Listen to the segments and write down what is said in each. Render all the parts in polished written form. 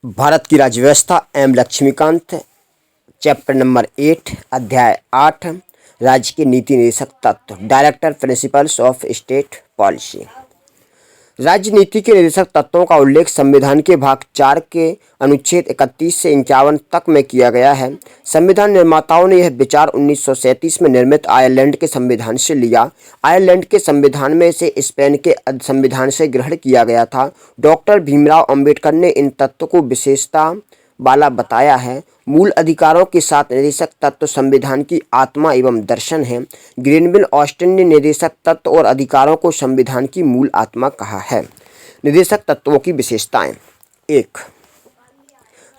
भारत की राज्य व्यवस्था एम लक्ष्मीकांत। चैप्टर नंबर 8 अध्याय 8 राज्य के नीति निदेशक तत्व director principles of state policy. राज्य नीति के निदेशक तत्वों का उल्लेख संविधान के भाग 4 के अनुच्छेद 31 से 51 तक में किया गया है। संविधान निर्माताओं ने यह विचार 1937 में निर्मित आयरलैंड के संविधान से लिया। आयरलैंड के संविधान में से स्पेन के संविधान से ग्रहण किया गया था। डॉक्टर भीमराव अंबेडकर ने इन तत्वों को विशेषता वाला बताया है। मूल अधिकारों के साथ निदेशक तत्व संविधान की आत्मा एवं दर्शन है। ग्रेनविल ऑस्टिन ने निदेशक तत्व और अधिकारों को संविधान की मूल आत्मा कहा है। निदेशक तत्वों की विशेषताएं। 1.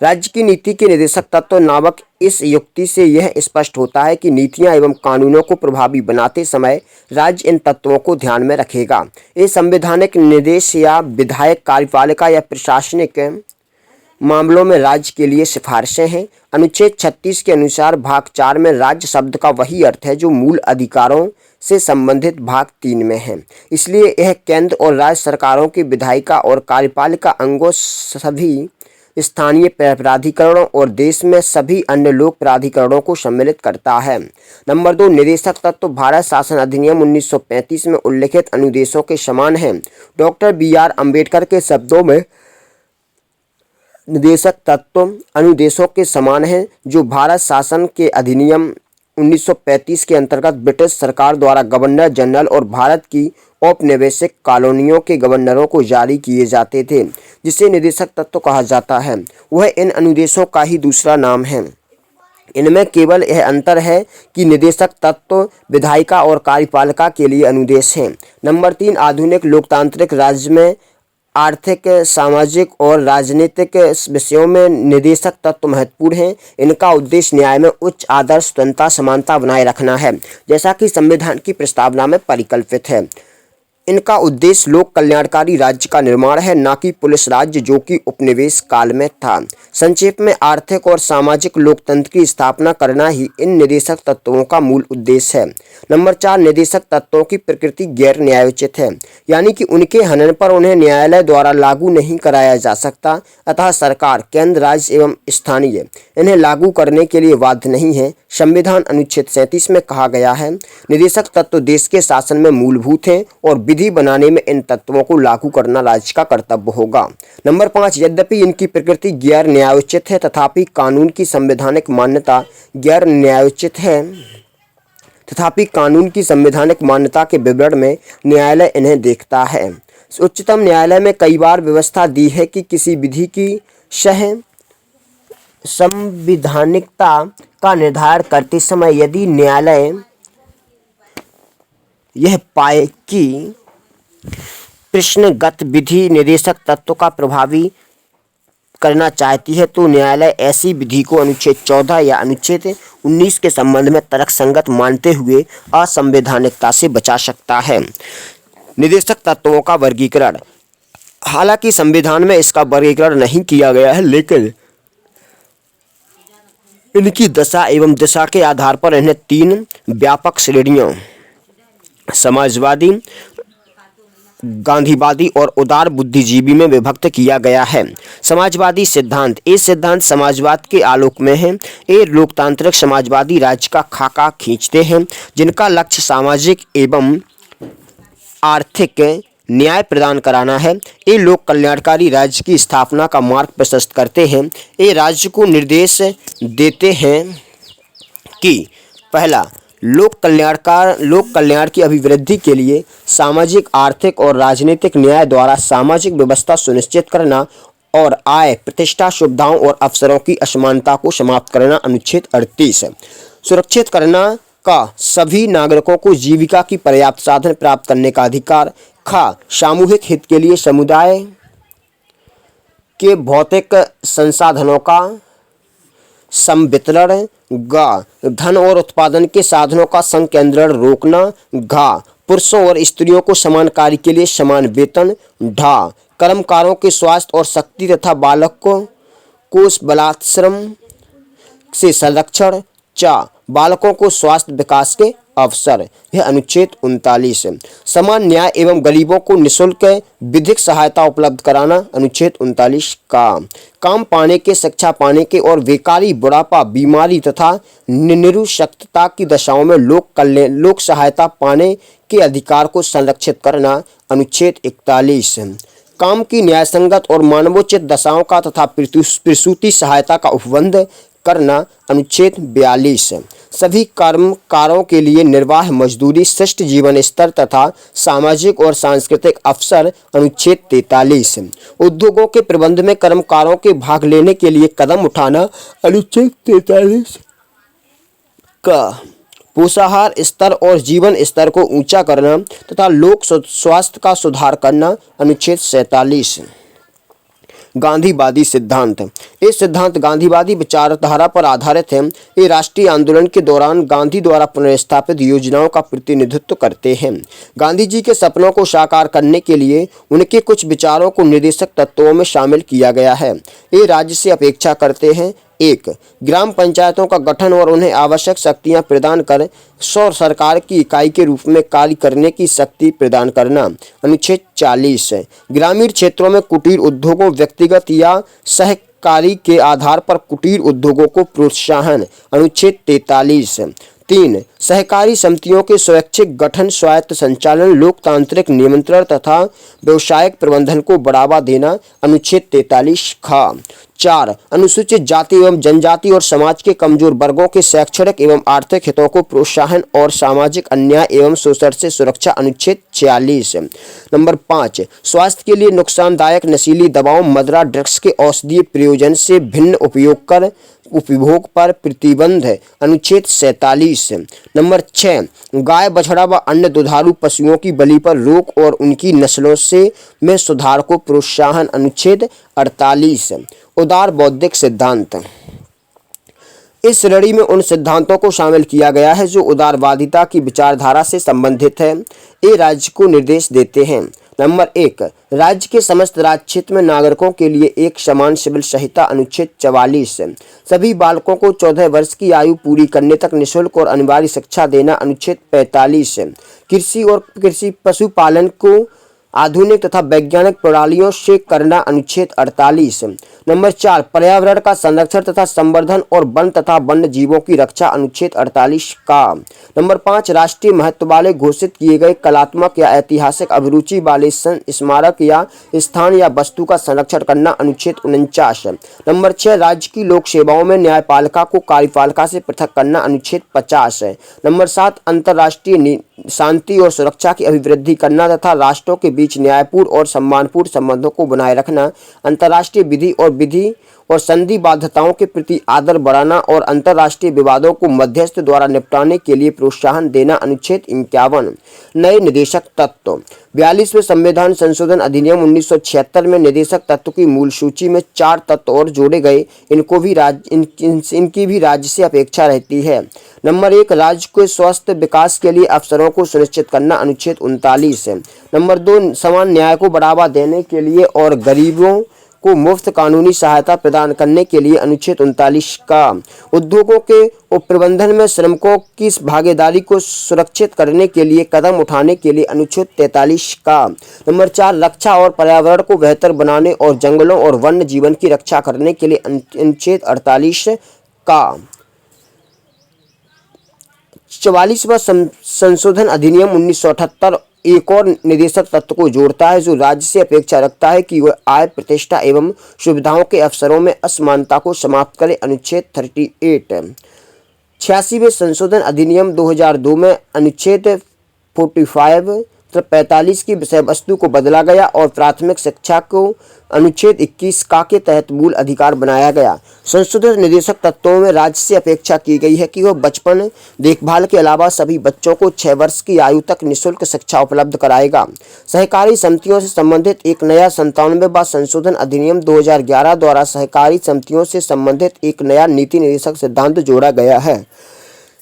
राज्य की नीति के निदेशक तत्व नामक इस युक्ति से यह स्पष्ट होता है कि नीतियां एवं कानूनों को प्रभावी बनाते समय राज्य इन तत्वों को ध्यान में रखेगा। ये संवैधानिक निर्देश या विधायक कार्यपालिका या प्रशासनिक मामलों में राज्य के लिए सिफारिशें हैं। अनुच्छेद 36 के अनुसार भाग 4 में राज्य शब्द का वही अर्थ है जो मूल अधिकारों से संबंधित भाग 3 में है। इसलिए यह केंद्र और राज्य सरकारों की विधायिका और कार्यपालिका अंगों, सभी स्थानीय प्राधिकरणों और देश में सभी अन्य लोक प्राधिकरणों को सम्मिलित करता है। नंबर 2. निदेशक तत्व भारत शासन अधिनियम 1935 में उल्लिखित अनुदेशों के समान है। डॉक्टर BR अम्बेडकर के शब्दों में निदेशक तत्व अनुदेशों के समान हैं जो भारत शासन के अधिनियम 1935 के अंतर्गत ब्रिटिश सरकार द्वारा गवर्नर जनरल और भारत की औपनिवेशिक कॉलोनियों के गवर्नरों को जारी किए जाते थे, जिसे निदेशक तत्व कहा जाता है। वह इन अनुदेशों का ही दूसरा नाम है। इनमें केवल यह अंतर है कि निदेशक तत्व विधायिका और कार्यपालिका के लिए अनुदेश हैं। नंबर 3. आधुनिक लोकतांत्रिक राज्य में आर्थिक, सामाजिक और राजनीतिक विषयों में निदेशक तत्व महत्वपूर्ण हैं। इनका उद्देश्य न्याय में उच्च आदर्श, स्वतंत्रता, समानता बनाए रखना है, जैसा कि संविधान की प्रस्तावना में परिकल्पित है। इनका उद्देश्य लोक कल्याणकारी राज्य का निर्माण है, ना कि पुलिस राज्य जो कि उपनिवेश काल में था। संक्षेप में आर्थिक और सामाजिक लोकतंत्र की स्थापना करना ही इन निदेशक तत्वों का मूल उद्देश्य है। नंबर 4. निदेशक तत्वों की प्रकृति गैर न्यायोचित है, यानी कि उनके हनन पर उन्हें न्यायालय द्वारा लागू नहीं कराया जा सकता। अतः सरकार, केंद्र, राज्य एवं स्थानीय इन्हें लागू करने के लिए बाध्य नहीं है। संविधान अनुच्छेद 37 में कहा गया है, निदेशक तत्व देश के शासन में मूलभूत हैं और विधि बनाने में इन तत्वों को लागू करना राज्य का कर्तव्य होगा। नंबर 5. यद्यपि इनकी प्रकृति गैर न्यायोचित है, तथापि कानून की संवैधानिक मान्यता गैर न्यायोचित है। तथापि कानून की संवैधानिक मान्यता के विवरण में न्यायालय इन्हें देखता है। उच्चतम न्यायालय में कई बार व्यवस्था दी है कि किसी विधि की संवैधानिकता का निर्धारण करते समय यदि न्यायालय यह पाए कि प्रश्नगत विधि निदेशक तत्व का प्रभावी करना चाहती है, तो न्यायालय ऐसी विधि को अनुच्छेद 14 या अनुच्छेद 19 के संबंध में तर्कसंगत मानते हुए असंवैधानिकता से बचा सकता है। निदेशक तत्वों का वर्गीकरण। हालांकि संविधान में इसका वर्गीकरण नहीं किया गया है, लेकिन इनकी दशा एवं दिशा के आधार पर इन्हें 3 व्यापक श्रेणियों समाजवादी, गांधीवादी और उदार बुद्धिजीवी में विभक्त किया गया है। समाजवादी सिद्धांत। ये सिद्धांत समाजवाद के आलोक में है। ये लोकतांत्रिक समाजवादी राज्य का खाका खींचते हैं, जिनका लक्ष्य सामाजिक एवं आर्थिक न्याय प्रदान कराना है। ये लोक कल्याणकारी राज्य की स्थापना का मार्ग प्रशस्त करते हैं। ये राज्य को निर्देश देते हैं कि पहला, लोक कल्याण की अभिवृद्धि के लिए सामाजिक, आर्थिक और राजनीतिक न्याय द्वारा सामाजिक व्यवस्था सुनिश्चित करना और आय, प्रतिष्ठा, सुविधाओं और अवसरों की असमानता को समाप्त करना। अनुच्छेद 38 सुरक्षित करना का सभी नागरिकों को जीविका की पर्याप्त साधन प्राप्त करने का अधिकार। सामूहिक हित के लिए समुदाय के भौतिक संसाधनों का संवितरण। धन और उत्पादन के साधनों का संकेंद्रण रोकना। पुरुषों और स्त्रियों को समान कार्य के लिए समान वेतन। कर्मकारों के स्वास्थ्य और शक्ति तथा बालकों को बलात्श्रम से संरक्षण। बालकों को स्वास्थ्य विकास के अवसर, यह अनुच्छेद 39। समान न्याय एवं गरीबों को निःशुल्क विधिक सहायता उपलब्ध कराना, अनुच्छेद 39 का। काम पाने के, शिक्षा पाने के और बेकारी, बुढ़ापा, बीमारी तथा निरुशक्तता की दशाओं में लोक सहायता पाने के अधिकार को संरक्षित करना, अनुच्छेद 41। काम की न्यायसंगत और मानवोचित दशाओं का तथा प्रसूति सहायता का उपबंध करना, अनुच्छेद 42। सभी कर्मकारों के लिए निर्वाह मजदूरी, शिष्ट जीवन स्तर तथा सामाजिक और सांस्कृतिक अवसर, अनुच्छेद 43। उद्योगों के प्रबंध में कर्मकारों के भाग लेने के लिए कदम उठाना, अनुच्छेद 43 का। पोषाहार स्तर और जीवन स्तर को ऊंचा करना तथा लोक स्वास्थ्य का सुधार करना, अनुच्छेद 47। गांधीवादी सिद्धांत, ये सिद्धांत गांधीवादी विचारधारा पर आधारित है। ये राष्ट्रीय आंदोलन के दौरान गांधी द्वारा पुनर्स्थापित योजनाओं का प्रतिनिधित्व करते हैं। गांधी जी के सपनों को साकार करने के लिए उनके कुछ विचारों को निर्देशक तत्वों में शामिल किया गया है। ये राज्य से अपेक्षा करते हैं: 1. ग्राम पंचायतों का गठन और उन्हें आवश्यक शक्तियां प्रदान कर स्व सरकार की इकाई के रूप में कार्य करने की शक्ति प्रदान करना, अनुच्छेद 40। ग्रामीण क्षेत्रों में कुटीर उद्योगों, व्यक्तिगत या सहकारी के आधार पर कुटीर उद्योगों को प्रोत्साहन, अनुच्छेद 43। 3. सहकारी समितियों के स्वैच्छिक गठन, स्वायत्त संचालन, लोकतांत्रिक नियंत्रण तथा व्यवसायिक प्रबंधन को बढ़ावा देना, अनुच्छेद 43 खा। 4. अनुसूचित जाति एवं जनजाति और समाज के कमजोर वर्गों के शैक्षणिक एवं आर्थिक हितों को प्रोत्साहन और सामाजिक अन्याय एवं शोषण से सुरक्षा, अनुच्छेद 46। नंबर 5. स्वास्थ्य के लिए नुकसानदायक नशीली दवाओं, मदिरा, ड्रग्स के औषधीय प्रयोजन से भिन्न उपभोग पर प्रतिबंध, अनुच्छेद 47। नंबर 6. गाय, बछड़ा व अन्य दुधारू पशुओं की बलि पर रोक और उनकी नस्लों में सुधार को प्रोत्साहन, अनुच्छेद 48। उदार बौद्धिक सिद्धांत, इस श्रेणी में उन सिद्धांतों को शामिल किया गया है जो उदारवादिता की विचारधारा से संबंधित है। ये राज्य को निर्देश देते हैं: नंबर 1. राज्य के समस्त राज्य क्षेत्र में नागरिकों के लिए एक समान सिविल संहिता, अनुच्छेद 44। सभी बालकों को 14 वर्ष की आयु पूरी करने तक निःशुल्क और अनिवार्य शिक्षा देना, अनुच्छेद 45। कृषि और पशुपालन को आधुनिक तथा वैज्ञानिक प्रणालियों से करना, अनुच्छेद 48। नंबर 4. पर्यावरण का संरक्षण तथा संवर्धन और वन तथा वन्य जीवों की रक्षा, अनुच्छेद 48 का। नंबर 5. राष्ट्रीय महत्व वाले घोषित किए गए कलात्मक या ऐतिहासिक अभिरुचि वाले स्मारक या स्थान या वस्तु का संरक्षण करना, अनुच्छेद 49। नंबर 6. राज्य की लोक सेवाओं में न्यायपालिका को कार्यपालिका से पृथक करना, अनुच्छेद 50। नंबर 7. अंतर्राष्ट्रीय शांति और सुरक्षा की अभिवृद्धि करना तथा राष्ट्रों के बीच न्यायपूर्ण और सम्मानपूर्ण संबंधों को बनाए रखना, अंतर्राष्ट्रीय विधि और संधि बाध्यताओं के प्रति आदर बढ़ाना और अंतर्राष्ट्रीय विवादों को मध्यस्थ द्वारा निपटाने के लिए प्रोत्साहन देना, अनुच्छेद 51। नए निदेशक तत्व, 42वें संविधान संशोधन अधिनियम 1976 में निदेशक तत्व की मूल सूची में 4 तत्व और जोड़े गए। इनकी भी राज्य से अपेक्षा रहती है। नंबर 1. राज्य के स्वस्थ विकास के लिए अवसरों को सुनिश्चित करना, अनुच्छेद 39। नंबर 2. समान न्याय को बढ़ावा देने के लिए और गरीबों को मुफ्त कानूनी सहायता प्रदान करने के लिए, अनुच्छेद 39 का। उद्योगों के प्रबंधन में श्रमिकों की भागीदारी को सुरक्षित करने के लिए कदम उठाने के लिए, अनुच्छेद 43 का। नंबर 4. रक्षा और पर्यावरण को बेहतर बनाने और जंगलों और वन्य जीवन की रक्षा करने के लिए, अनुच्छेद 48 का। 44वां संशोधन अधिनियम 1978 एक और निदेशक तत्व को जोड़ता है जो राज्य से अपेक्षा रखता है कि वह आय, प्रतिष्ठा एवं सुविधाओं के अवसरों में असमानता को समाप्त करे, अनुच्छेद 38। 86वें संशोधन अधिनियम 2002 में अनुच्छेद 45 की विषय वस्तु को बदला गया और प्राथमिक शिक्षा को अनुच्छेद 21 का के तहत मूल अधिकार बनाया गया। संशोधित निदेशक तत्वों में राज्य से अपेक्षा की गई है कि वह बचपन देखभाल के अलावा सभी बच्चों को 6 वर्ष की आयु तक निःशुल्क शिक्षा उपलब्ध कराएगा। सहकारी समितियों से संबंधित एक नया 97वां संशोधन अधिनियम 2011 द्वारा सहकारी समितियों से संबंधित एक नया नीति निदेशक सिद्धांत जोड़ा गया है।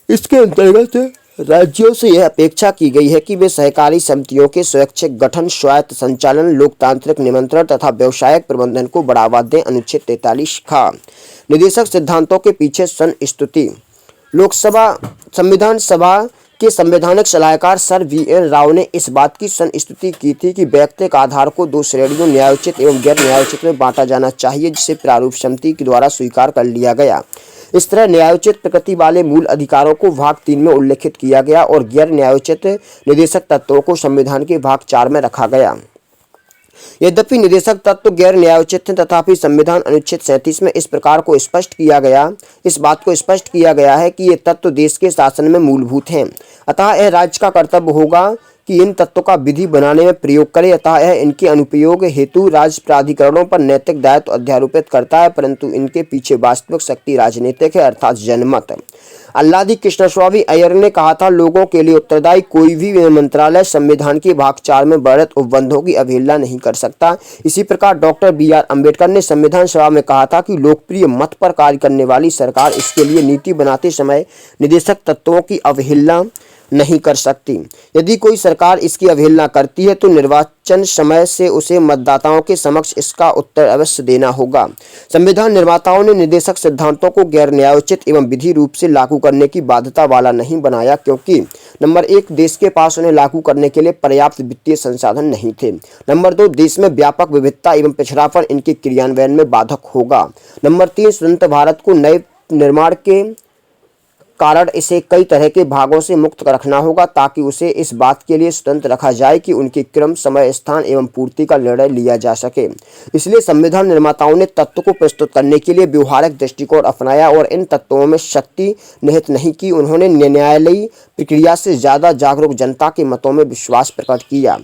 इसके अंतर्गत राज्यों से यह अपेक्षा की गई है कि वे सहकारी समितियों के स्वैच्छिक गठन, स्वायत्त संचालन, लोकतांत्रिक नियंत्रण तथा व्यावसायिक प्रबंधन को बढ़ावा दें, अनुच्छेद 43 खा। निदेशक सिद्धांतों के पीछे संस्तुति, लोकसभा संविधान सभा के संवैधानिक सलाहकार सर वी.एन. राव ने इस बात की संस्तुति की थी कि वैयक्तिक आधार को दो श्रेणियों न्यायोचित एवं गैर न्यायोचित में बांटा जाना चाहिए, जिसे प्रारूप समिति के द्वारा स्वीकार कर लिया गया। इस तरह न्यायोचित प्रकृति वाले मूल अधिकारों को भाग 3 में उल्लिखित किया गया और गैर न्यायोचित निर्देशक तत्वों को संविधान के भाग 4 में रखा गया। यद्यपि निर्देशक तत्व गैर न्यायोचित हैं, तथापि संविधान अनुच्छेद 37 में इस बात को स्पष्ट किया गया है कि ये तत्व देश के शासन में मूलभूत हैं। अतः यह राज्य का कर्तव्य होगा कि इन तत्वों का विधि बनाने में प्रयोग करे। अतः यह इनके अनुप्रयोग हेतु राज्य प्राधिकरणों पर नैतिक दायित्व अध्यारोपित करता है, परंतु इनके पीछे वास्तविक शक्ति राजनीतिक है, अर्थात जनमत। अल्लादी कृष्णस्वामी अय्यर ने कहा था, लोगों के लिए उत्तरदायी कोई भी मंत्रालय संविधान के भाग 4 में वर्णित उपबंधों की अवहेलना नहीं कर सकता। इसी प्रकार डॉक्टर बी.आर. अम्बेडकर ने संविधान सभा में कहा था कि लोकप्रिय मत पर कार्य करने वाली सरकार इसके लिए नीति बनाते समय निर्देशक तत्वों की अवहेलना नहीं कर सकती। यदि कोई सरकार इसकी अवहेलना करती है तो निर्वाचन समय से उसे मतदाताओं के समक्ष इसका उत्तर अवश्य देना होगा। संविधान निर्माताओं ने निर्देशक सिद्धांतों को गैर न्यायोचित एवं विधि रूप से लागू करने की बाध्यता वाला नहीं बनाया, क्योंकि नंबर 1, देश के पास उन्हें लागू करने के लिए पर्याप्त वित्तीय संसाधन नहीं थे। नंबर 2, देश में व्यापक विविधता एवं पिछड़ापन इनके क्रियान्वयन में बाधक होगा। नंबर 3, स्वतंत्र भारत को नए निर्माण के कारण इसे कई तरह के भागों से मुक्त रखना होगा, ताकि उसे इस बात के लिए स्वतंत्र रखा जाए कि उनके क्रम, समय, स्थान एवं पूर्ति का निर्णय लिया जा सके। इसलिए संविधान निर्माताओं ने तत्व को प्रस्तुत करने के लिए व्यवहारिक दृष्टिकोण अपनाया और इन तत्वों में शक्ति निहित नहीं की। उन्होंने न्यायालयी प्रक्रिया से ज्यादा जागरूक जनता के मतों में विश्वास प्रकट किया।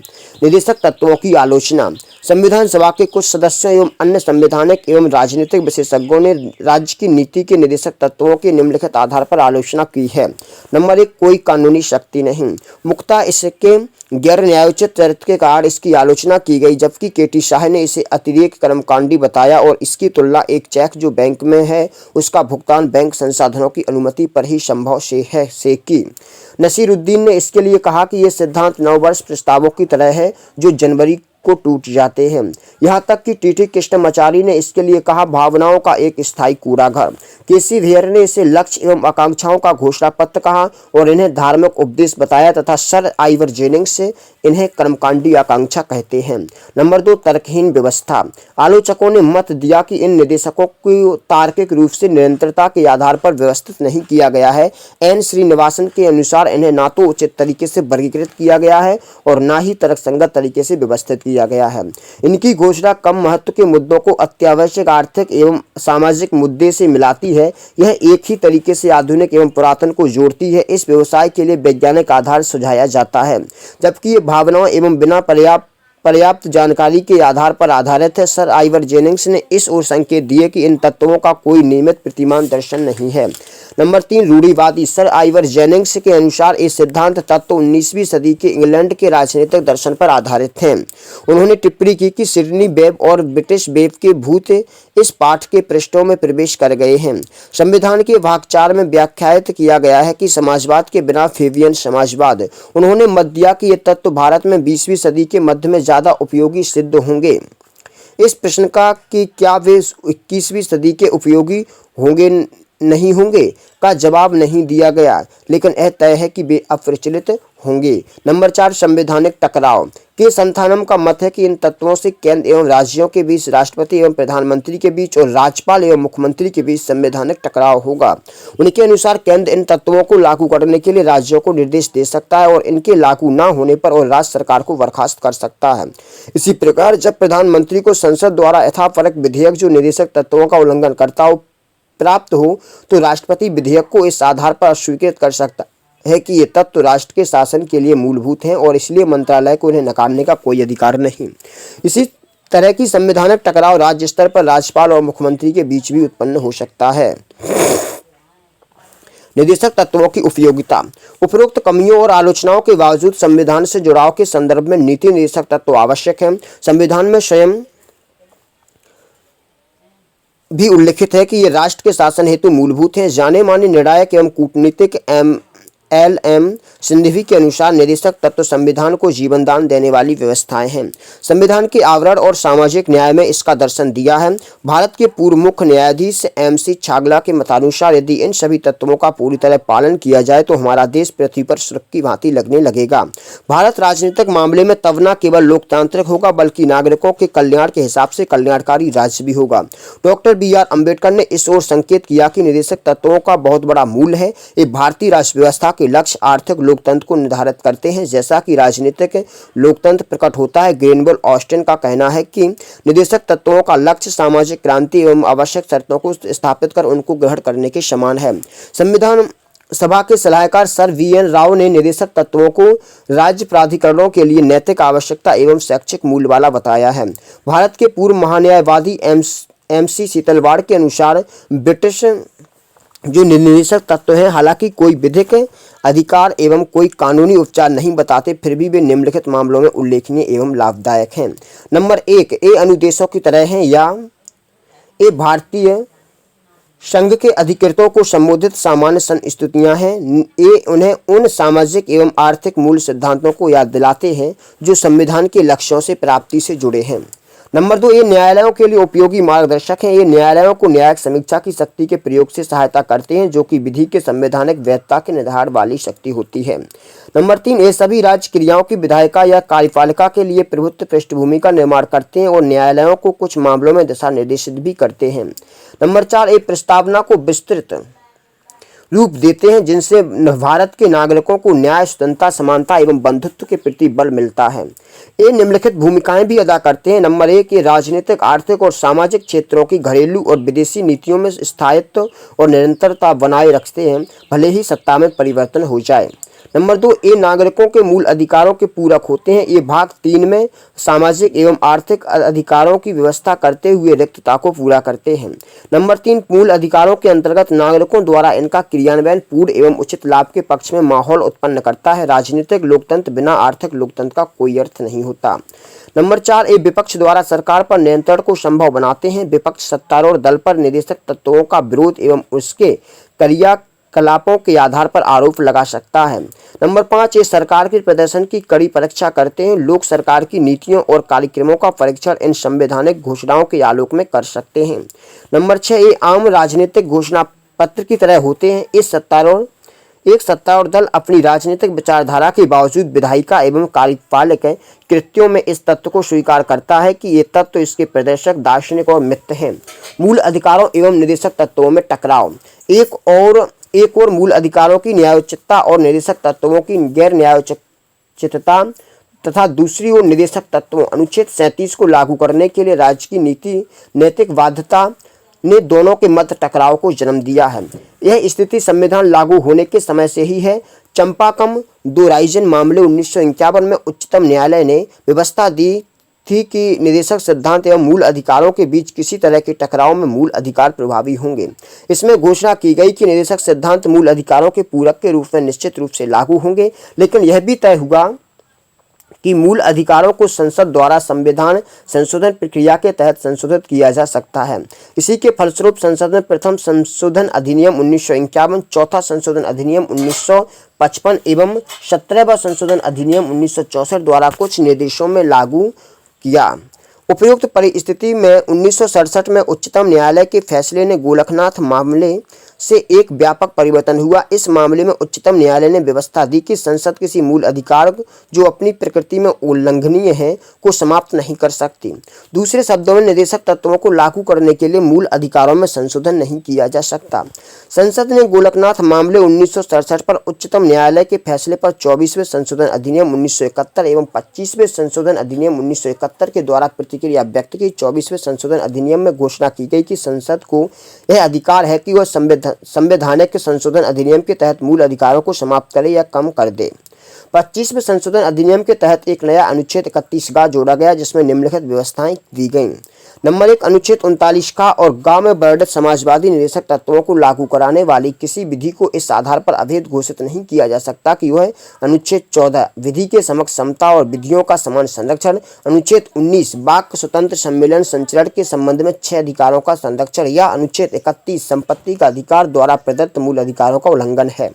निर्देशक तत्वों की आलोचना। संविधान सभा के कुछ सदस्यों एवं अन्य संवैधानिक एवं राजनीतिक विशेषज्ञों ने राज्य की नीति के निर्देशक तत्वों के निम्नलिखित आधार पर आलोचना की है। नंबर 1, कोई कानूनी शक्ति नहीं। मुख्यतः इसके गैर न्यायोचित चरित्र के कारण इसकी आलोचना की गई, जबकि के.टी. शाह ने इसे अतिरेक कर्मकांडी बताया और इसकी तुलना एक चेक जो बैंक में है उसका भुगतान बैंक संसाधनों की अनुमति पर ही संभव से की। नसीरुद्दीन ने इसके लिए कहा कि ये सिद्धांत 9 वर्ष प्रस्तावों की तरह है जो जनवरी को टूट जाते हैं। यहाँ तक कि टी.टी. कृष्णमाचारी ने इसके लिए कहा, भावनाओं का एक स्थायी कूड़ा घर। के.सी. वेयर ने इसे लक्ष्य एवं आकांक्षाओं का घोषणा पत्र कहा और इन्हें धार्मिक उपदेश बताया, तथा सर आइवर जेनिंग्स इन्हें कर्मकांडी आकांक्षा कहते हैं। नंबर 2, तर्कहीन व्यवस्था। आलोचकों ने मत दिया कि इन निर्देशकों को तार्किक रूप से निरंतरता के आधार पर व्यवस्थित नहीं किया गया है। एन श्रीनिवासन के अनुसार इन्हें ना तो उचित तरीके से वर्गीकृत किया गया है और ना ही तर्कसंगत तरीके से व्यवस्थित किया गया है। इनकी घोषणा कम महत्व के मुद्दों को अत्यावश्यक आर्थिक एवं सामाजिक मुद्दे से मिलाती है। यह एक ही तरीके से आधुनिक एवं पुरातन को जोड़ती है। इस व्यवसाय के लिए वैज्ञानिक आधार सुझाया जाता है, जबकि ये भावनाओं एवं बिना पर्याप्त जानकारी के आधार पर आधारित है। सर आइवर जेनिंग्स ने इस ओर संकेत दिए कि इन तत्वों का कोई नियमित प्रतिमान दर्शन नहीं है। नंबर 3, रूढ़िवादी। सर आइवर जेनिंग्स के अनुसार ये सिद्धांत तत्व 19वीं सदी के इंग्लैंड के राजनीतिक दर्शन पर आधारित हैं। उन्होंने टिप्पणी की कि सिडनी वेब और ब्रिटिश वेब के भूत इस पाठ के पृष्ठों में प्रवेश कर गए हैं। संविधान के भाग 4 में व्याख्यायित किया गया है कि समाजवाद के बिना फेबियन समाजवाद। उन्होंने मत दिया कि ये तत्व भारत में 20वीं सदी के मध्य में ज्यादा उपयोगी सिद्ध होंगे। इस प्रश्न का कि क्या वे 21वीं सदी के उपयोगी होंगे नहीं होंगे का जवाब नहीं दिया गया, लेकिन यह तय है कि वे अप्रचलित होंगे। नंबर 4, संवैधानिक टकराव। के संथानम का मत है कि इन तत्वों से केंद्र एवं राज्यों के बीच, राष्ट्रपति एवं प्रधानमंत्री के बीच और राज्यपाल एवं मुख्यमंत्री के बीच संवैधानिक टकराव होगा। उनके अनुसार केंद्र इन तत्वों को लागू करने के लिए राज्यों को निर्देश दे सकता है और इनके लागू न होने पर और राज्य सरकार को बर्खास्त कर सकता है। इसी प्रकार जब प्रधानमंत्री को संसद द्वारा यथापरक विधेयक जो निर्देशक तत्वों का उल्लंघन करता हो प्राप्त हो तो राष्ट्रपति विधेयक को इस आधार पर अस्वीकृत कर सकता है कि ये तत्व राष्ट्र के शासन के लिए मूलभूत हैं और इसलिए मंत्रालय को इन्हें नकारने का कोई अधिकार नहीं। इसी तरह की संवैधानिक टकराव राज्य स्तर पर राज्यपाल और मुख्यमंत्री के बीच भी उत्पन्न हो सकता है। निर्देशक तत्वों की उपयोगिता। उपरोक्त कमियों और आलोचनाओं के बावजूद संविधान से जुड़ाव के संदर्भ में नीति निर्देशक तत्व आवश्यक है। संविधान में स्वयं भी उल्लिखित है कि ये राष्ट्र के शासन हेतु मूलभूत हैं। जाने माने निर्णायक एवं कूटनीतिक LM सिंघवी के अनुसार निदेशक तत्व संविधान को जीवनदान देने वाली व्यवस्थाएं हैं। संविधान के आवरण और सामाजिक न्याय में इसका दर्शन दिया है। भारत के पूर्व मुख्य न्यायाधीश MC छागला के मतानुसार यदि इन सभी तत्वों का पूरी तरह पालन किया जाए तो हमारा देश पृथ्वी पर स्वर्ग की भांति लगने लगेगा। भारत राजनीतिक मामले में तब न केवल लोकतांत्रिक होगा बल्कि नागरिकों के कल्याण के हिसाब से कल्याणकारी राज्य भी होगा। डॉक्टर BR अम्बेडकर ने इस ओर संकेत किया कि निदेशक तत्वों का बहुत बड़ा मूल्य है। ये भारतीय राष्ट्र व्यवस्था के लक्ष्य आर्थिक लोकतंत्र को निर्धारित करते हैं, जैसा कि राजनीतिक लोकतंत्र प्रकट होता है। ग्रेनबल ऑस्टिन का कहना है कि निदेशक तत्वों का लक्ष्य सामाजिक क्रांति एवं आवश्यक शर्तों को स्थापित कर उनको ग्रहण करने के समान है। संविधान सभा के सलाहकार सर VN राव ने निदेशक तत्वों को राज्य प्राधिकरणों के लिए नैतिक आवश्यकता एवं शैक्षिक मूल्य वाला बताया है। भारत के पूर्व महान्यायवादी MC सीतलवाड़ के अनुसार ब्रिटिश जो निदेशक तत्व हैं हालांकि कोई विधिक अधिकार एवं कोई कानूनी उपचार नहीं बताते, फिर भी वे निम्नलिखित मामलों में उल्लेखनीय एवं लाभदायक हैं। नंबर 1, ये अनुदेशों की तरह हैं या ये भारतीय संघ के अधिकृतों को संबोधित सामान्य संस्तुतियां हैं। ये उन्हें उन सामाजिक एवं आर्थिक मूल सिद्धांतों को याद दिलाते हैं जो संविधान के लक्ष्यों से प्राप्ति से जुड़े हैं। नंबर 2, ये न्यायालयों के लिए उपयोगी मार्गदर्शक हैं। ये न्यायालयों को न्यायिक समीक्षा की शक्ति के प्रयोग से सहायता करते हैं जो कि विधि के संवैधानिक वैधता के निर्धारण वाली शक्ति होती है। नंबर 3, ये सभी राज्य क्रियाओं की विधायिका या कार्यपालिका के लिए प्रभुत्व पृष्ठभूमि का निर्माण करते हैं और न्यायालयों को कुछ मामलों में दिशा निर्देशित भी करते हैं। नंबर 4, ये प्रस्तावना को विस्तृत रूप देते हैं जिनसे भारत के नागरिकों को न्याय, स्वतंत्रता, समानता एवं बंधुत्व के प्रति बल मिलता है। ये निम्नलिखित भूमिकाएं भी अदा करते हैं। नंबर 1, ये राजनीतिक, आर्थिक और सामाजिक क्षेत्रों की घरेलू और विदेशी नीतियों में स्थायित्व और निरंतरता बनाए रखते हैं, भले ही सत्ता में परिवर्तन हो जाए। नंबर 2, ये नागरिकों के मूल अधिकारों के पूरक होते हैं। ये भाग 3 में सामाजिक एवं आर्थिक अधिकारों की व्यवस्था करते हुए रिक्तता को पूरा करते हैं। नंबर 3, मूल अधिकारों के अंतर्गत नागरिकों द्वारा इनका क्रियान्वयन पूर्ण एवं उचित लाभ के पक्ष में माहौल उत्पन्न करता है। राजनीतिक लोकतंत्र बिना आर्थिक लोकतंत्र का कोई अर्थ नहीं होता। नंबर 4, ये विपक्ष द्वारा सरकार पर नियंत्रण को संभव बनाते हैं। विपक्ष सत्तारूढ़ दल पर निदेशक तत्वों का विरोध एवं उसके क्रियाकलापों के आधार पर आरोप लगा सकता है। नंबर 5, ये सरकार के प्रदर्शन की कड़ी परीक्षा करते हैं। लोग सरकार की नीतियों और कार्यक्रमों का परीक्षण इन संवैधानिक घोषणाओं के आलोक में कर सकते हैं। नंबर 6, ये आम राजनीतिक घोषणा पत्र की तरह होते हैं। एक सत्तारूढ़ दल अपनी राजनीतिक विचारधारा के बावजूद विधायिका एवं कार्यपालिक कृत्यों में इस तत्व को स्वीकार करता है कि ये तत्व इसके प्रदर्शक, दार्शनिक और मित्र हैं। मूल अधिकारों एवं निदेशक तत्वों में टकराव। एक और मूल अधिकारों की न्यायोचितता और निदेशक तत्वों की गैर न्यायोचितता तथा दूसरी ओर निदेशक तत्वों अनुच्छेद 37 को लागू करने के लिए राज्य की नीति नैतिक बाध्यता ने दोनों के मध्य टकराव को जन्म दिया है। यह स्थिति संविधान लागू होने के समय से ही है। चंपाकम दोराइजन मामले 1951 में उच्चतम न्यायालय ने व्यवस्था दी थी कि निदेशक सिद्धांत एवं मूल अधिकारों के बीच किसी तरह के टकराव में मूल अधिकार प्रभावी होंगे। इसमें घोषणा की गई कि निदेशक सिद्धांत मूल अधिकारों के पूरक के रूप में निश्चित रूप से लागू होंगे, लेकिन यह भी तय हुआ कि मूल अधिकारों को संसद द्वारा संविधान संशोधन प्रक्रिया के तहत संशोधित किया जा सकता है। इसी के फलस्वरूप संसद में प्रथम संशोधन अधिनियम 1951, चौथा संशोधन अधिनियम 1955 एवं 17वां संशोधन अधिनियम 1964 द्वारा कुछ निर्देशों में लागू किया। उपयुक्त परिस्थिति में 1967 में उच्चतम न्यायालय के फैसले ने गोलकनाथ मामले से एक व्यापक परिवर्तन हुआ। इस मामले में उच्चतम न्यायालय ने व्यवस्था दी कि संसद किसी मूल अधिकार जो अपनी प्रकृति में उल्लंघनीय है को समाप्त नहीं कर सकती। दूसरे शब्दों में निदेशक तत्वों को लागू करने के लिए मूल अधिकारों में संशोधन नहीं किया जा सकता। संसद ने गोलकनाथ मामले 1967 पर उच्चतम न्यायालय के फैसले पर 24वें संशोधन अधिनियम 1971 एवं 25वें संशोधन अधिनियम 1971 के द्वारा प्रतिक्रिया व्यक्त की। 24वें संशोधन अधिनियम में घोषणा की गई कि संसद को यह अधिकार है कि वह संवैधानिक संशोधन अधिनियम के तहत मूल अधिकारों को समाप्त करे या कम कर दे। 25वें संशोधन अधिनियम के तहत एक नया अनुच्छेद 31 का जोड़ा गया जिसमें निम्नलिखित व्यवस्थाएं दी गईं। नंबर 1, अनुच्छेद 39 का और गांव में वर्णित समाजवादी निदेशक तत्वों को लागू कराने वाली किसी विधि को इस आधार पर अवैध घोषित नहीं किया जा सकता कि वह अनुच्छेद 14 विधि के समक्ष समता और विधियों का समान संरक्षण, अनुच्छेद 19 वाक्य स्वतंत्र सम्मेलन संचरण के संबंध में 6 अधिकारों का संरक्षण या अनुच्छेद 31 संपत्ति का अधिकार द्वारा प्रदत्त मूल अधिकारों का उल्लंघन है।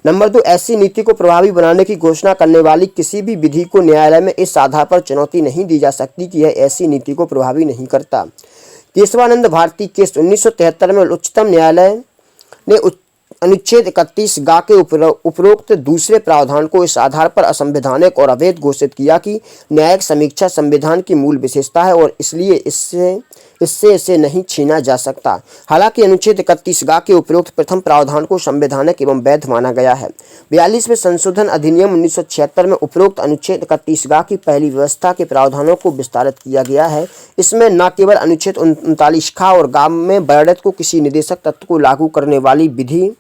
नंबर 2, ऐसी नीति को प्रभावी बनाने की घोषणा करने वाली किसी भी विधि को न्यायालय में इस आधार पर चुनौती नहीं दी जा सकती कि यह ऐसी नीति को प्रभावी नहीं करता। केशवानंद भारती केस 1973 में उच्चतम न्यायालय ने अनुच्छेद 31 गा के उपरोक्त दूसरे प्रावधान को इस आधार पर असंवैधानिक और अवैध घोषित किया कि न्यायिक समीक्षा संविधान की मूल विशेषता है और इसलिए इससे इसे नहीं छीना जा सकता। हालांकि अनुच्छेद 31 गा के उपरोक्त प्रथम प्रावधान को संवैधानिक एवं वैध माना गया है। 42वें संशोधन अधिनियम 1976 में उपरोक्त अनुच्छेद 31 गा की पहली व्यवस्था के प्रावधानों को विस्तारित किया गया है। इसमें न केवल अनुच्छेद 39 खा और गा में वर्णित को किसी निर्देशक तत्व को लागू करने वाली विधि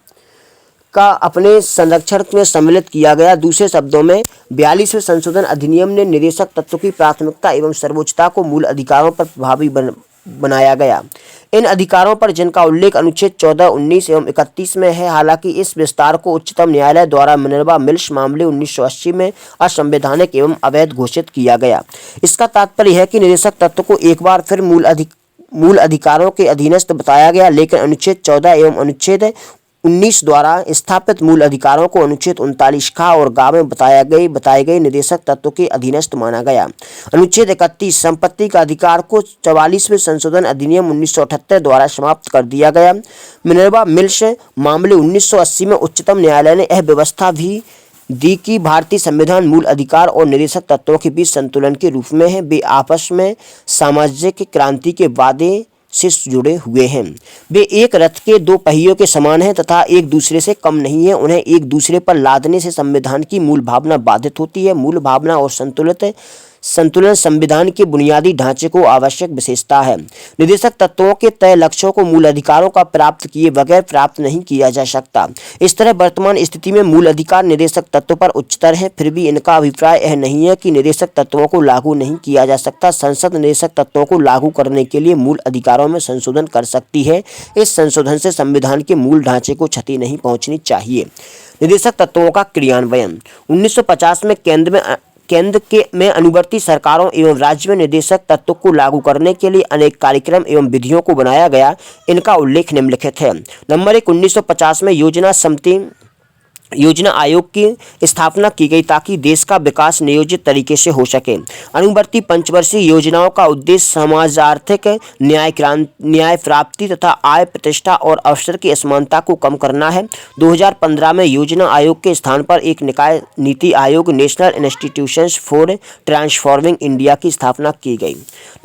का अपने संरक्षण में सम्मिलित किया गया। दूसरे शब्दों में 42वें संशोधन अधिनियम ने निर्देशक तत्व की प्राथमिकता एवं सर्वोच्चता को मूल अधिकारों पर प्रभावी बनाया गया। इन अधिकारों पर जिनका उल्लेख अनुच्छेद 14, 19 एवं 31 में है। हालांकि इस विस्तार को उच्चतम न्यायालय द्वारा मिनर्वा मिल्स मामले 1980 में असंवैधानिक एवं अवैध घोषित किया गया। इसका तात्पर्य है कि निर्देशक तत्व को एक बार फिर मूल अधिकारों के अधीनस्थ बताया गया, लेकिन अनुच्छेद 14 एवं अनुच्छेद 19 द्वारा स्थापित मूल अधिकारों को अनुच्छेद 39 खा और गा में बताए गए निर्देशक तत्व के अधीनस्थ माना गया। अनुच्छेद 31 संपत्ति का अधिकार को 44वें संशोधन अधिनियम 1978 द्वारा समाप्त कर दिया गया। मिनर्वा मिल्स मामले 1980 में उच्चतम न्यायालय ने यह व्यवस्था भी दी कि भारतीय संविधान मूल अधिकार और निर्देशक तत्वों के बीच संतुलन के रूप में है। वे आपस में सामाजिक क्रांति के वादे से जुड़े हुए हैं। वे एक रथ के दो पहियों के समान हैं तथा एक दूसरे से कम नहीं है। उन्हें एक दूसरे पर लादने से संविधान की मूल भावना बाधित होती है। मूल भावना और संतुलन संविधान के बुनियादी ढांचे को आवश्यक विशेषता है। निर्देशक तत्वों के तय लक्ष्यों को मूल अधिकारों का प्राप्त किए बगैर प्राप्त नहीं किया जा सकता। इस तरह वर्तमान स्थिति में मूल अधिकार निर्देशक तत्व पर उच्चतर है। फिर भी इनका अभिप्राय यह नहीं है कि निर्देशक तत्वों को लागू नहीं किया जा सकता। संसद निर्देशक तत्वों को लागू करने के लिए मूल अधिकारों में संशोधन कर सकती है। इस संशोधन से संविधान के मूल ढांचे को क्षति नहीं पहुंचनी चाहिए। निर्देशक तत्वों का क्रियान्वयन 1950 में केंद्र में अनुवर्ती सरकारों एवं राज्य में निर्देशक तत्व को लागू करने के लिए अनेक कार्यक्रम एवं विधियों को बनाया गया। इनका उल्लेख निम्नलिखित है। नंबर 1, 1950 में योजना आयोग की स्थापना की गई ताकि देश का विकास नियोजित तरीके से हो सके। अनुवर्ती पंचवर्षीय योजनाओं का उद्देश्य समाज आर्थिक न्याय प्राप्ति तथा आय प्रतिष्ठा और अवसर की असमानता को कम करना है। 2015 में योजना आयोग के स्थान पर एक निकाय NITI Aayog national institutions for transforming India की स्थापना की गई।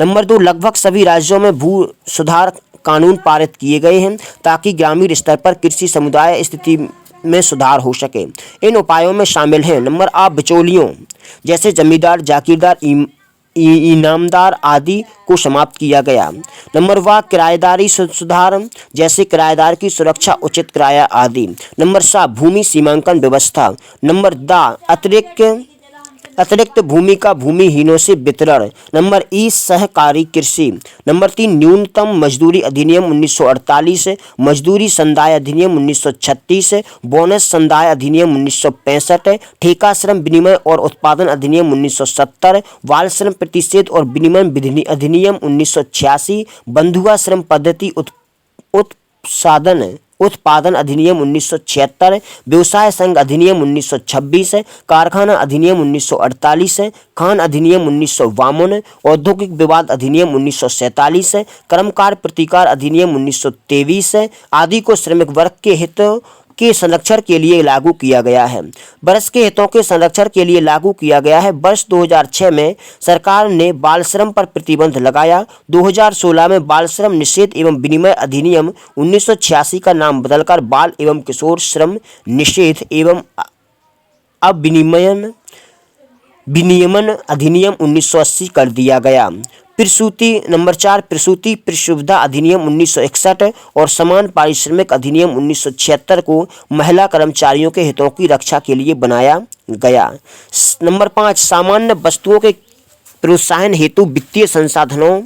नंबर 2, लगभग सभी राज्यों में भू सुधार कानून पारित किए गए हैं ताकि ग्रामीण स्तर पर कृषि समुदाय स्थिति में सुधार हो सके। इन उपायों में शामिल हैं नंबर आ बिचौलियों जैसे जमींदार, जागीरदार, इनामदार आदि को समाप्त किया गया। नंबर वा किराएदारी सुधार जैसे किराएदार की सुरक्षा, उचित किराया आदि। नंबर सा भूमि सीमांकन व्यवस्था। नंबर दा अतिरिक्त भूमि का भूमिहीनों से वितरण। नंबर ई सहकारी कृषि। नंबर 3, न्यूनतम मजदूरी अधिनियम 1948, मजदूरी संदाय अधिनियम 1936, बोनस संदाय अधिनियम 1965, ठेका श्रम विनिमय और उत्पादन अधिनियम 1970, बाल श्रम प्रतिषेध और विनिमय अधिनियम 1986, बंधुआ श्रम पद्धति उत्पादन अधिनियम 1976, व्यवसाय संघ अधिनियम 1926, कारखाना अधिनियम 1948, खान अधिनियम 1952, औद्योगिक विवाद अधिनियम 1947, कर्मकार प्रतिकार अधिनियम 1923 आदि को श्रमिक वर्ग के हितों के संरक्षण के लिए लागू किया गया है। वर्ष के हितों के संरक्षण के लिए लागू किया गया है। वर्ष 2006 में सरकार ने बाल श्रम पर प्रतिबंध लगाया। 2016 में बाल श्रम निषेध एवं विनिमय अधिनियम 1986 का नाम बदलकर बाल एवं किशोर श्रम निषेध एवं विनियमन अधिनियम 1980 कर दिया गया। प्रसूति नंबर 4, प्रसूति सुविधा अधिनियम 1961 और समान पारिश्रमिक अधिनियम 1976 को महिला कर्मचारियों के हितों की रक्षा के लिए बनाया गया। नंबर 5, सामान्य वस्तुओं के प्रोत्साहन हेतु वित्तीय संसाधनों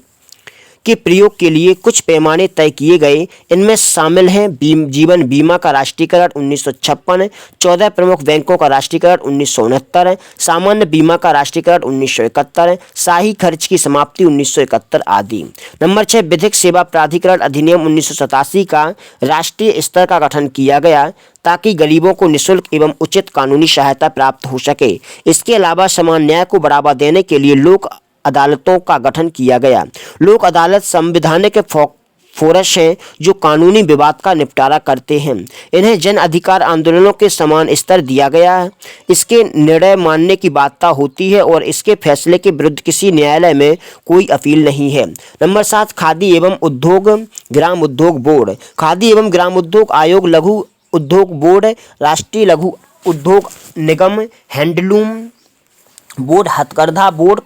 के प्रयोग के लिए कुछ पैमाने तय किए गए। इनमें शामिल हैं जीवन बीमा का राष्ट्रीयकरण 1956, 14 प्रमुख बैंकों का राष्ट्रीयकरण 1969, सामान्य बीमा का राष्ट्रीयकरण 1971, शाही खर्च की समाप्ति 1971 आदि। नंबर 6, विधिक सेवा प्राधिकरण अधिनियम 1987 का राष्ट्रीय स्तर का गठन किया गया ताकि गरीबों को निःशुल्क एवं उचित कानूनी सहायता प्राप्त हो सके। इसके अलावा समान न्याय को बढ़ावा देने के लिए लोक अदालतों का गठन किया गया। लोक अदालत संवैधानिक फोरस हैं जो कानूनी विवाद का निपटारा करते हैं। इन्हें जन अधिकार आंदोलनों के समान स्तर दिया गया है। इसके निर्णय मानने की बाध्यता होती है और इसके फैसले के विरुद्ध किसी न्यायालय में कोई अपील नहीं है। नंबर 7, खादी एवं उद्योग ग्राम उद्योग बोर्ड। खादी एवं ग्राम उद्योग आयोग, लघु उद्योग बोर्ड, राष्ट्रीय लघु उद्योग निगम, हैंडलूम बोर्ड, हथकरघा board,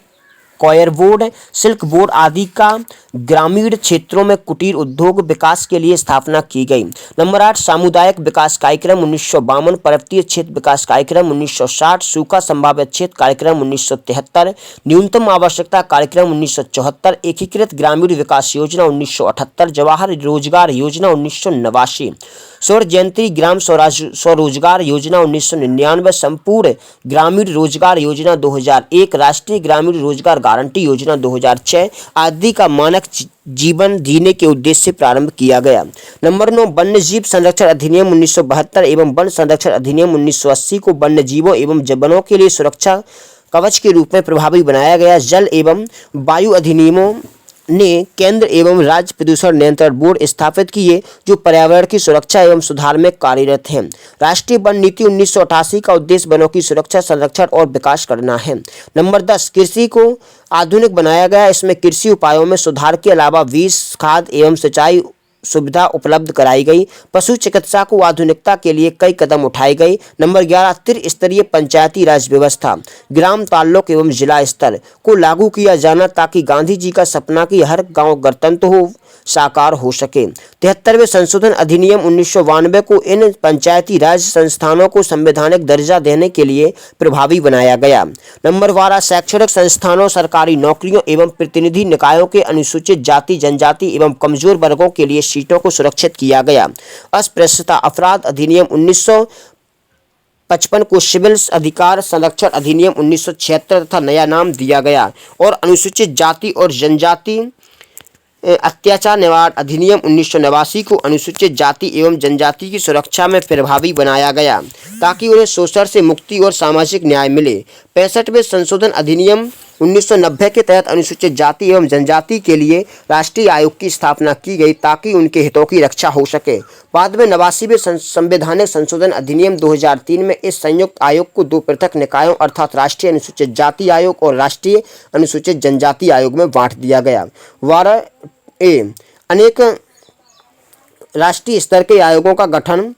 coir board, silk board आदि का ग्रामीण क्षेत्रों में कुटीर उद्योग विकास के लिए स्थापना की गई। नंबर 8, सामुदायिक विकास कार्यक्रम 1952, पर्वतीय क्षेत्र विकास कार्यक्रम 1960, सूखा संभावित क्षेत्र कार्यक्रम 1973, न्यूनतम आवश्यकता कार्यक्रम 1974, एकीकृत ग्रामीण विकास योजना 1978, जवाहर रोजगार योजना 1989, स्वर्ण जयंती ग्राम स्वरोजगार योजना 1999, संपूर्ण ग्रामीण रोजगार योजना 2001, राष्ट्रीय ग्रामीण रोजगार गारंटी योजना 2006 आदि का मानक जीवन जीने के उद्देश्य से प्रारंभ किया गया। नंबर 9, वन्य जीव संरक्षण अधिनियम 1972 एवं वन संरक्षण अधिनियम 1980 को वन्य जीवों एवं वनों के लिए सुरक्षा कवच के रूप में प्रभावी बनाया गया। जल एवं वायु अधिनियमों ने केंद्र एवं राज्य प्रदूषण नियंत्रण बोर्ड स्थापित किए जो पर्यावरण की सुरक्षा एवं सुधार में कार्यरत हैं। राष्ट्रीय वन नीति 1988 का उद्देश्य वनों की सुरक्षा, संरक्षण और विकास करना है। नंबर 10, कृषि को आधुनिक बनाया गया। इसमें कृषि उपायों में सुधार के अलावा बीज, खाद एवं सिंचाई सुविधा उपलब्ध कराई गई। पशु चिकित्सा को आधुनिकता के लिए कई कदम उठाए गए। नंबर 11, त्रिस्तरीय पंचायती राज व्यवस्था, ग्राम, ताल्लुक एवं जिला स्तर को लागू किया जाना ताकि गांधी जी का सपना कि हर गांव गणतंत्र हो साकार हो सके। 73वें संशोधन अधिनियम 1992 को इन पंचायती राज संस्थानों को संवैधानिक दर्जा देने के लिए प्रभावी बनाया गया। नंबर 12, शैक्षणिक संस्थानों, सरकारी नौकरियों एवं प्रतिनिधि निकायों के अनुसूचित जाति, जनजाति एवं कमजोर वर्गों के लिए सीटों को सुरक्षित किया गया। अस्पृश्यता अपराध अधिनियम 1955 को सिविल अधिकार संरक्षण अधिनियम 1976 तथा नया नाम दिया गया और अनुसूचित जाति और जनजाति अत्याचार निवारण अधिनियम 1989 को अनुसूचित जाति एवं जनजाति की सुरक्षा में प्रभावी बनाया गया ताकि उन्हें शोषण से मुक्ति और सामाजिक न्याय मिले। 65वें संशोधन अधिनियम 1990 के तहत अनुसूचित जाति एवं जनजाति के लिए राष्ट्रीय आयोग की स्थापना की गई ताकि उनके हितों की रक्षा हो सके। बाद में 89वें संवैधानिक संशोधन अधिनियम 2003 में इस संयुक्त आयोग को दो पृथक निकायों अर्थात राष्ट्रीय अनुसूचित जाति आयोग और राष्ट्रीय अनुसूचित जनजाति आयोग में बांट दिया गया। 12A, अनेक राष्ट्रीय स्तर के आयोगों का गठन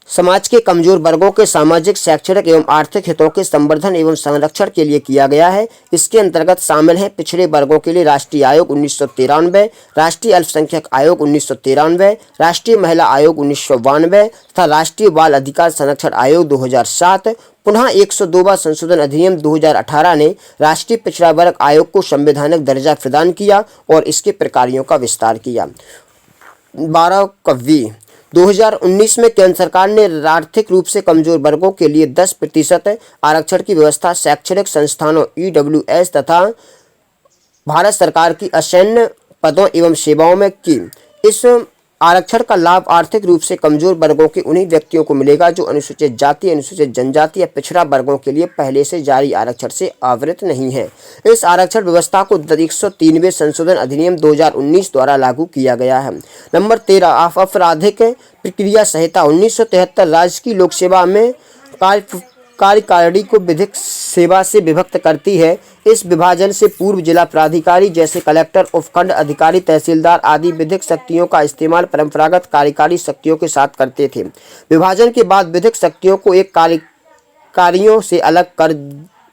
समाज के कमजोर वर्गों के सामाजिक, शैक्षणिक एवं आर्थिक हितों के संवर्धन एवं संरक्षण के लिए किया गया है। इसके अंतर्गत शामिल हैं पिछड़े वर्गों के लिए राष्ट्रीय आयोग 1993, राष्ट्रीय अल्पसंख्यक आयोग 1993, राष्ट्रीय महिला आयोग 1992 तथा राष्ट्रीय बाल अधिकार संरक्षण आयोग 2007। पुनः 102वां संशोधन अधिनियम 2018 ने राष्ट्रीय पिछड़ा वर्ग आयोग को संवैधानिक दर्जा प्रदान किया और इसके प्रकारों का विस्तार किया। 12 2019 में केंद्र सरकार ने आर्थिक रूप से कमजोर वर्गों के लिए 10% आरक्षण की व्यवस्था शैक्षणिक संस्थानों EWS तथा भारत सरकार की असैन्य पदों एवं सेवाओं में की। इस आरक्षण का लाभ आर्थिक रूप से कमजोर वर्गों के उन्हीं व्यक्तियों को मिलेगा जो अनुसूचित जाति, अनुसूचित जनजाति या पिछड़ा वर्गों के लिए पहले से जारी आरक्षण से आवृत नहीं है। इस आरक्षण व्यवस्था को 103वें संशोधन अधिनियम 2019 द्वारा लागू किया गया है। नंबर 13, आपराधिक प्रक्रिया संहिता 1973 राज्य की लोक सेवा में कार्यकारिणी को विधिक सेवा से विभक्त करती है। इस विभाजन से पूर्व जिला प्राधिकारी जैसे कलेक्टर, उपखंड अधिकारी, तहसीलदार आदि विधिक शक्तियों का इस्तेमाल परंपरागत कार्यकारी शक्तियों के साथ करते थे। विभाजन के बाद विधिक शक्तियों को एक कार्यकारियों से अलग कर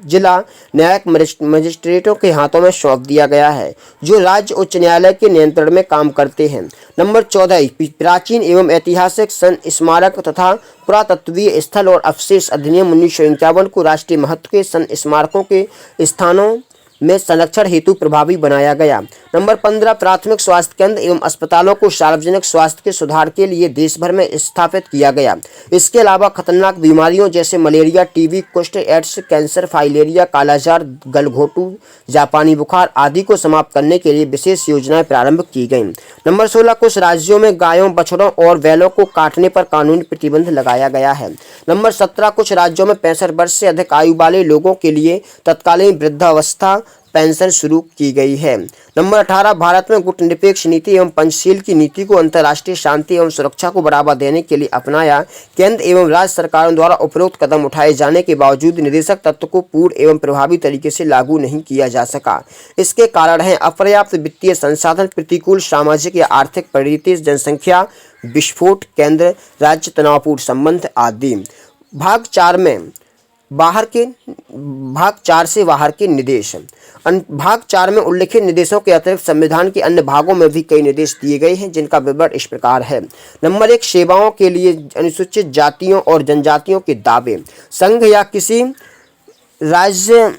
जिला न्यायिक मजिस्ट्रेटों के हाथों में सौंप दिया गया है जो राज्य उच्च न्यायालय के नियंत्रण में काम करते हैं। नंबर 14, प्राचीन एवं ऐतिहासिक स्मारक तथा पुरातत्वीय स्थल और अवशेष अधिनियम 1951 को राष्ट्रीय महत्व के स्मारकों के स्थानों में संरक्षण हेतु प्रभावी बनाया गया। नंबर 15 प्राथमिक स्वास्थ्य केंद्र एवं अस्पतालों को सार्वजनिक स्वास्थ्य के सुधार के लिए देश भर में स्थापित किया गया। इसके अलावा खतरनाक बीमारियों जैसे मलेरिया, टीबी, कुष्ठ, एड्स, कैंसर, फाइलेरिया, कालाजार, गलघोटू, जापानी बुखार आदि को समाप्त करने के लिए विशेष योजनाएं प्रारंभ की गई। नंबर 16 कुछ राज्यों में गायों, बछड़ों और बैलों को काटने पर कानूनी प्रतिबंध लगाया गया है। नंबर 17 कुछ राज्यों में 65 वर्ष से अधिक आयु वाले लोगों के लिए तत्कालीन वृद्धावस्था पेंशन शुरू की गई है। नंबर 18 भारत में गुटनिरपेक्ष नीति एवं पंचशील की नीति को अंतर्राष्ट्रीय शांति एवं सुरक्षा को बढ़ावा देने के लिए अपनाया। केंद्र एवं राज्य सरकारों द्वारा उपरोक्त कदम उठाए जाने के बावजूद निदेशक तत्व को पूर्ण एवं प्रभावी तरीके से लागू नहीं किया जा सका। इसके कारण हैं अपर्याप्त वित्तीय संसाधन, प्रतिकूल सामाजिक या आर्थिक परिस्थिति, जनसंख्या विस्फोट, केंद्र राज्य तनावपूर्ण संबंध आदि। भाग 4 से बाहर के निर्देश। भाग 4 में उल्लिखित निर्देशों के अतिरिक्त संविधान के अन्य भागों में भी कई निर्देश दिए गए हैं, जिनका विवरण इस प्रकार है। नंबर 1 सेवाओं के लिए अनुसूचित जातियों और जनजातियों के दावे। संघ या किसी राज्य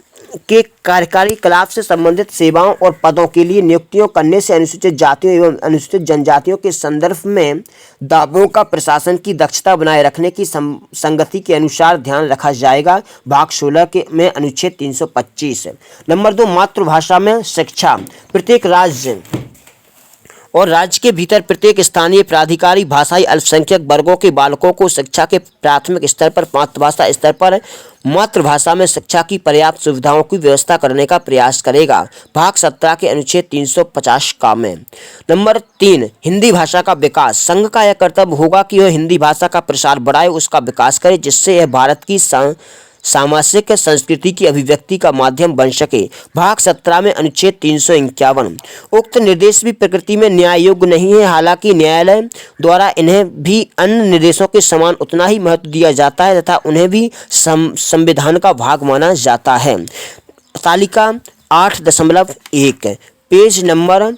के कार्यकारी कलाप से संबंधित सेवाओं और पदों के लिए नियुक्तियों करने से अनुसूचित जातियों एवं अनुसूचित जनजातियों के संदर्भ में दावों का प्रशासन की दक्षता बनाए रखने की संगति के अनुसार ध्यान रखा जाएगा। भाग 16 में अनुच्छेद 325। नंबर 2 मातृभाषा में शिक्षा। प्रत्येक राज्य और राज्य के भीतर प्रत्येक स्थानीय प्राधिकारी भाषाई अल्पसंख्यक वर्गों के बालकों को शिक्षा के प्राथमिक स्तर पर मातृभाषा स्तर पर मातृभाषा में शिक्षा की पर्याप्त सुविधाओं की व्यवस्था करने का प्रयास करेगा। भाग 17 के अनुच्छेद 350 का में। नंबर 3 हिंदी भाषा का विकास। संघ का यह कर्तव्य होगा कि वह हिंदी भाषा का प्रसार बढ़ाए, उसका विकास करे, जिससे यह भारत की सामाजिक संस्कृति की अभिव्यक्ति का माध्यम बन सके। भाग 17 में अनुच्छेद 351। उक्त निर्देश भी प्रकृति में न्याय योग्य नहीं है, हालांकि न्यायालय द्वारा इन्हें भी अन्य निर्देशों के समान उतना ही महत्व दिया जाता है तथा उन्हें भी संविधान का भाग माना जाता है। तालिका 8.1 पेज नंबर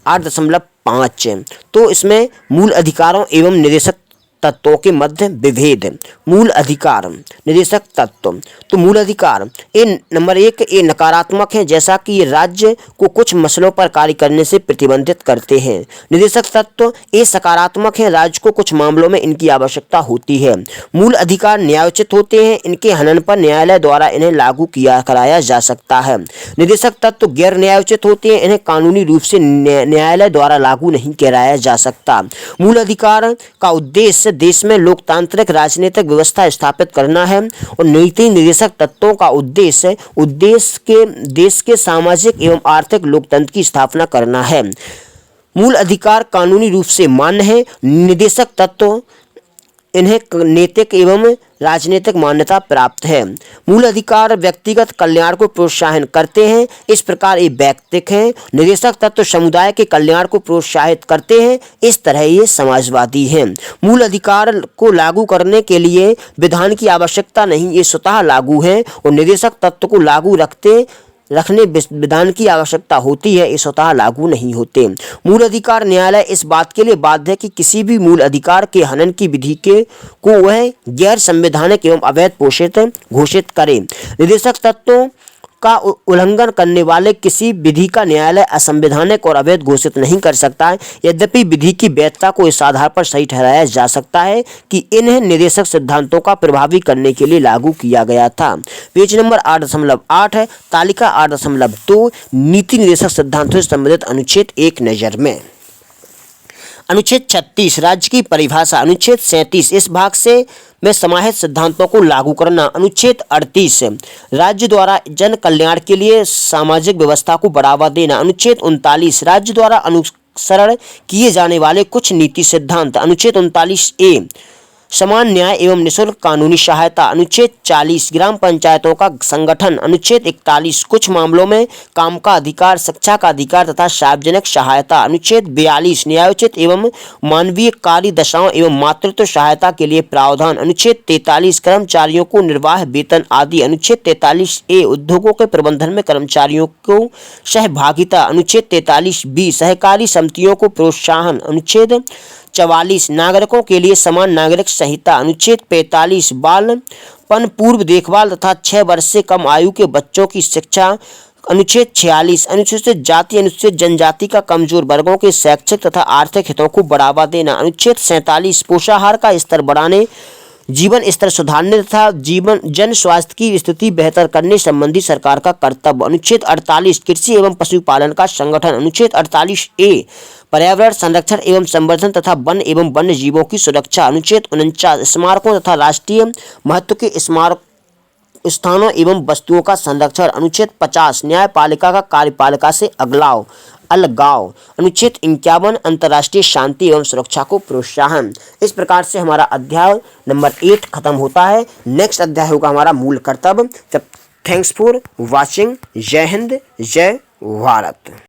8.5। तो इसमें मूल अधिकारों एवं निर्देशक तत्वों के मध्य विभेद। मूल अधिकार, निर्देशक तत्व। तो मूल अधिकार नंबर 1 ये नकारात्मक है, जैसा कि ये राज्य को कुछ मसलों पर कार्य करने से प्रतिबंधित करते हैं। निर्देशक तत्व ये सकारात्मक है, राज्य को कुछ मामलों में इनकी आवश्यकता होती है। मूल अधिकार न्यायोचित होते हैं, इनके हनन पर न्यायालय द्वारा इन्हें लागू कराया जा सकता है। निर्देशक तत्व गैर न्यायोचित होते हैं, इन्हें कानूनी रूप से न्यायालय द्वारा लागू नहीं कराया जा सकता। मूल अधिकार का उद्देश्य देश में लोकतांत्रिक राजनीतिक व्यवस्था स्थापित करना है और नीति निर्देशक तत्वों का उद्देश्य देश के सामाजिक एवं आर्थिक लोकतंत्र की स्थापना करना है। मूल अधिकार कानूनी रूप से मान्य है। निर्देशक तत्व इन्हें नैतिक एवं राजनीतिक मान्यता प्राप्त है। मूल अधिकार व्यक्तिगत कल्याण को प्रोत्साहन करते हैं, इस प्रकार ये वैयक्तिक हैं। निर्देशक तत्व समुदाय के कल्याण को प्रोत्साहित करते हैं, इस तरह ये समाजवादी हैं। मूल अधिकार को लागू करने के लिए विधान की आवश्यकता नहीं, ये स्वतः लागू है और निर्देशक तत्व को लागू रखने विधान की आवश्यकता होती है, ये स्वतः लागू नहीं होते। मूल अधिकार न्यायालय इस बात के लिए बाध्य है कि किसी भी मूल अधिकार के हनन की विधि को वह गैर संवैधानिक एवं अवैध घोषित करे। निर्देशक तत्वों का उल्लंघन करने वाले किसी विधि का न्यायालय असंवैधानिक और अवैध घोषित नहीं कर सकता है। यद्यपि विधि की वैधता को इस आधार पर सही ठहराया जा सकता है कि इन्हें निर्देशक सिद्धांतों का प्रभावी करने के लिए लागू किया गया था। पेज नंबर 8.8 है। तालिका 8.2 नीति निर्देशक सिद्धांतों से संबंधित अनुच्छेद एक नजर में। अनुच्छेद 36 राज्य की परिभाषा। अनुच्छेद 37 इस भाग से में समाहित सिद्धांतों को लागू करना। अनुच्छेद 38 राज्य द्वारा जन कल्याण के लिए सामाजिक व्यवस्था को बढ़ावा देना। अनुच्छेद 39 राज्य द्वारा अनुसरण किए जाने वाले कुछ नीति सिद्धांत। अनुच्छेद 39A समान न्याय एवं निःशुल्क कानूनी सहायता। अनुच्छेद 40 ग्राम पंचायतों का संगठन। अनुच्छेद 41 कुछ मामलों में काम का अधिकार, शिक्षा का अधिकार तथा सार्वजनिक सहायता। अनुच्छेद 42 न्यायोचित एवं मानवीय कार्य दशाओं एवं मातृत्व सहायता के लिए प्रावधान। अनुच्छेद 43 कर्मचारियों को निर्वाह वेतन आदि। अनुच्छेद 43A उद्योगों के प्रबंधन में कर्मचारियों को सहभागिता। अनुच्छेद 43B सहकारी समितियों को प्रोत्साहन। अनुच्छेद 44 नागरिकों के लिए समान नागरिक संहिता। अनुच्छेद 45 बालपन पूर्व देखभाल तथा 6 वर्ष से कम आयु के बच्चों की शिक्षा अनुच्छेद 46 अनुसूचित जाति अनुसूचित जनजाति का कमजोर वर्गों के शैक्षिक तथा आर्थिक हितों को बढ़ावा देना। अनुच्छेद 47 पोषाहार का स्तर बढ़ाने, जीवन स्तर सुधारने तथा जन स्वास्थ्य की स्थिति बेहतर करने संबंधी सरकार का कर्तव्य। अनुच्छेद 48 कृषि एवं पशुपालन का संगठन। अनुच्छेद 48A पर्यावरण संरक्षण एवं संवर्धन तथा वन एवं वन्य जीवों की सुरक्षा। अनुच्छेद 49 स्मारकों तथा राष्ट्रीय महत्व के स्मारक स्थानों एवं वस्तुओं का संरक्षण। अनुच्छेद 50 न्यायपालिका का कार्यपालिका से अलगाव। अनुच्छेद 51 अंतर्राष्ट्रीय शांति एवं सुरक्षा को प्रोत्साहन। इस प्रकार से हमारा अध्याय नंबर 8 खत्म होता है। नेक्स्ट अध्याय होगा हमारा मूल कर्तव्य। तब थैंक्स फॉर वॉचिंग। जय हिंद, जय भारत।